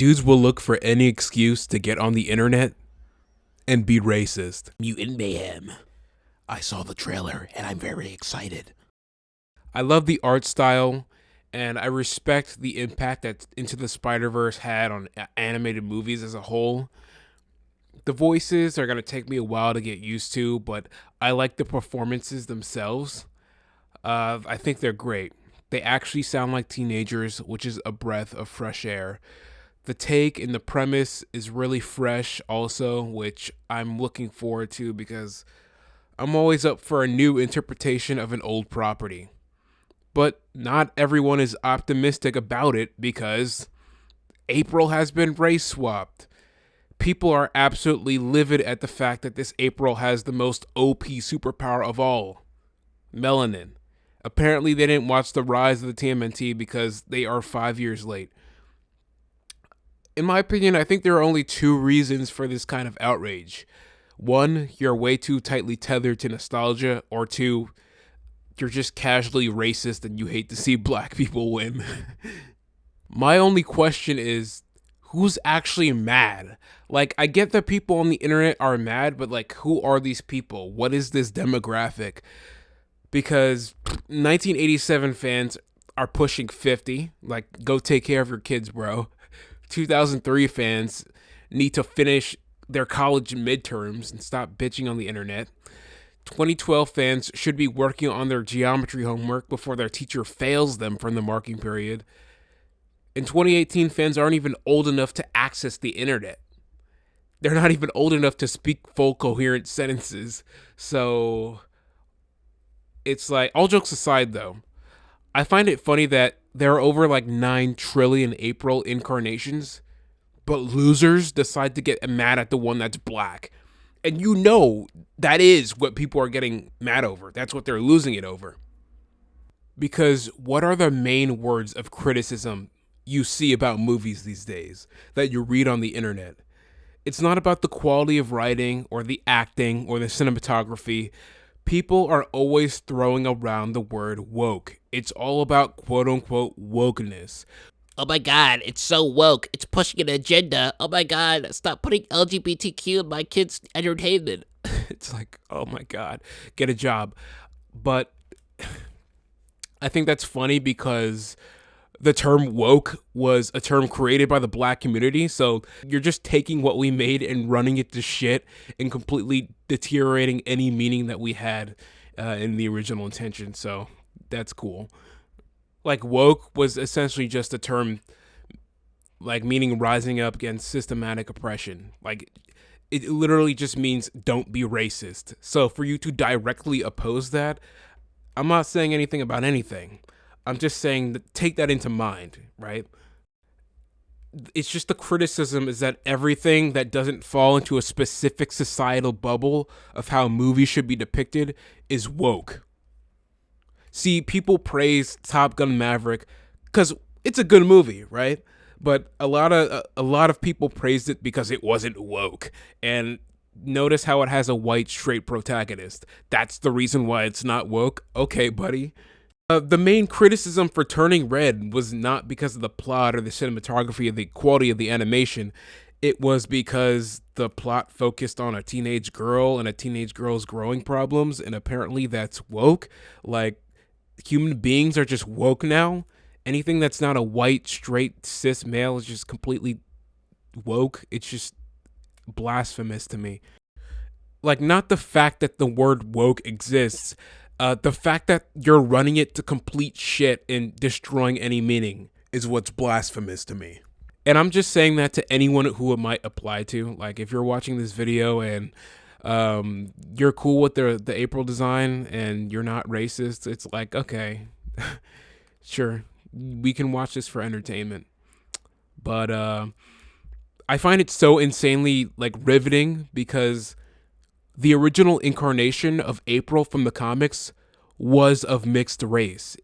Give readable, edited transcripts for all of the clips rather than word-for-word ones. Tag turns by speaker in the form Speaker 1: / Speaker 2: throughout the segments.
Speaker 1: Dudes will look for any excuse to get on the internet and be racist.
Speaker 2: Mutant mayhem. I saw the trailer and I'm very excited.
Speaker 1: I love the art style, and I respect the impact that Into the Spider-Verse had on animated movies as a whole. The voices are going to take me a while to get used to, but I like the performances themselves. I think they're great. They actually sound like teenagers, which is a breath of fresh air. The take and the premise is really fresh also, which I'm looking forward to because I'm always up for a new interpretation of an old property. But not everyone is optimistic about it because April has been race swapped. People are absolutely livid at the fact that this April has the most OP superpower of all, melanin. Apparently they didn't watch the rise of the TMNT because they are 5 years late. In my opinion, I think there are only two reasons for this kind of outrage. One, you're way too tightly tethered to nostalgia, or two, you're just casually racist and you hate to see black people win. My only question is, who's actually mad? Like, I get that people on the internet are mad, but like, who are these people? What is this demographic? Because 1987 fans are pushing 50. Like, go take care of your kids, bro. 2003 fans need to finish their college midterms and stop bitching on the internet. 2012 fans should be working on their geometry homework before their teacher fails them from the marking period. And 2018 fans aren't even old enough to access the internet. They're not even old enough to speak full coherent sentences. So it's like, all jokes aside though, I find it funny that there are over like 9 trillion April incarnations, but losers decide to get mad at the one that's black. And you know that is what people are getting mad over. That's what they're losing it over. Because what are the main words of criticism you see about movies these days that you read on the internet? It's not about the quality of writing or the acting or the cinematography. People are always throwing around the word woke. It's all about quote unquote wokeness.
Speaker 2: Oh my god, it's so woke. It's pushing an agenda. Oh my god, stop putting LGBTQ in my kids' entertainment.
Speaker 1: It's like, oh my god, get a job. But I think that's funny because the term woke was a term created by the black community. So you're just taking what we made and running it to shit and completely deteriorating any meaning that we had in the original intention. So that's cool. Like, woke was essentially just a term, like, meaning rising up against systematic oppression. Like, it literally just means don't be racist. So for you to directly oppose that, I'm not saying anything about anything. I'm just saying that take that into mind, right? It's just the criticism is that everything that doesn't fall into a specific societal bubble of how movies should be depicted is woke. See, people praise Top Gun Maverick because it's a good movie, right? But a lot of people praised it because it wasn't woke. And notice how it has a white straight protagonist. That's the reason why it's not woke. Okay, buddy. The main criticism for Turning Red was not because of the plot or the cinematography or the quality of the animation. It was because the plot focused on a teenage girl and a teenage girl's growing problems, and apparently that's woke. Like, human beings are just woke now. Anything that's not a white, straight, cis male is just completely woke. It's just blasphemous to me. Like, not the fact that the word woke exists, the fact that you're running it to complete shit and destroying any meaning is what's blasphemous to me. And I'm just saying that to anyone who it might apply to. Like, if you're watching this video and you're cool with the April design and you're not racist, it's like, okay, sure, we can watch this for entertainment. But I find it so insanely like riveting because the original incarnation of April from the comics was of mixed race,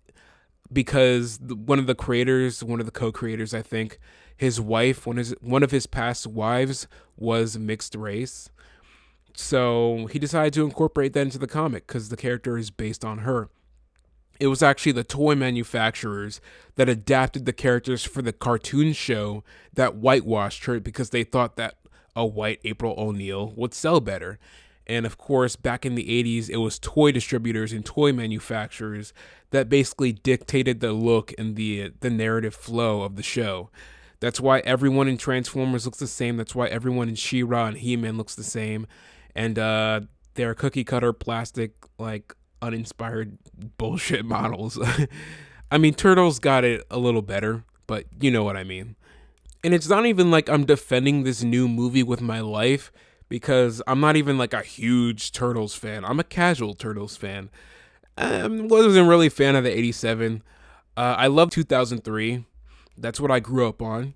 Speaker 1: because one of the co-creators, I think, his wife, one of his past wives was mixed race. So he decided to incorporate that into the comic because the character is based on her. It was actually the toy manufacturers that adapted the characters for the cartoon show that whitewashed her because they thought that a white April O'Neil would sell better. And of course, back in the 80s, it was toy distributors and toy manufacturers that basically dictated the look and the narrative flow of the show. That's why everyone in Transformers looks the same. That's why everyone in She-Ra and He-Man looks the same. And they're cookie cutter plastic, like uninspired bullshit models. I mean, Turtles got it a little better, but you know what I mean. And it's not even like I'm defending this new movie with my life because I'm not even like a huge Turtles fan. I'm a casual Turtles fan. I wasn't really a fan of the 87. I love 2003. That's what I grew up on.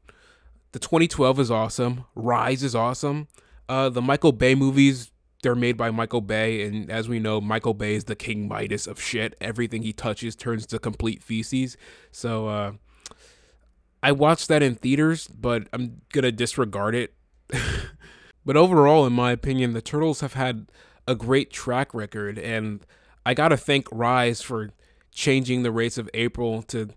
Speaker 1: The 2012 is awesome. Rise is awesome. The Michael Bay movies, they're made by Michael Bay, and as we know, Michael Bay is the King Midas of shit. Everything he touches turns to complete feces. So I watched that in theaters, but I'm gonna disregard it. But overall, in my opinion, the Turtles have had a great track record, and I gotta thank Rise for changing the race of April to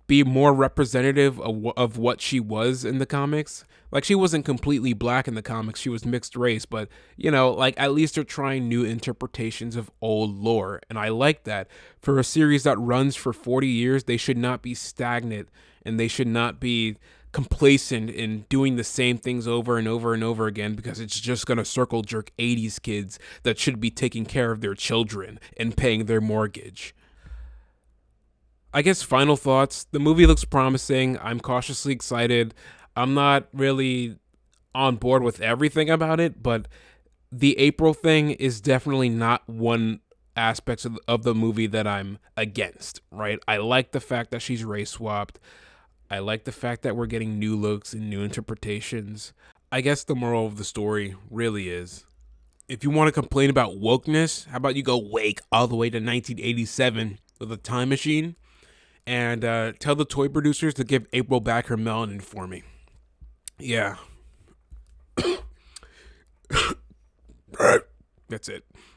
Speaker 1: be more representative of what she was in the comics. Like, she wasn't completely black in the comics, she was mixed race, but, you know, like, at least they're trying new interpretations of old lore, and I like that. For a series that runs for 40 years, they should not be stagnant, and they should not be complacent in doing the same things over and over and over again because it's just going to circle jerk 80s kids that should be taking care of their children and paying their mortgage. I guess final thoughts. The movie looks promising. I'm cautiously excited. I'm not really on board with everything about it, but the April thing is definitely not one aspect of the movie that I'm against, right? I like the fact that she's race swapped. I like the fact that we're getting new looks and new interpretations. I guess the moral of the story really is, if you want to complain about wokeness, how about you go wake all the way to 1987 with a time machine and tell the toy producers to give April back her melanin for me. Yeah. That's it.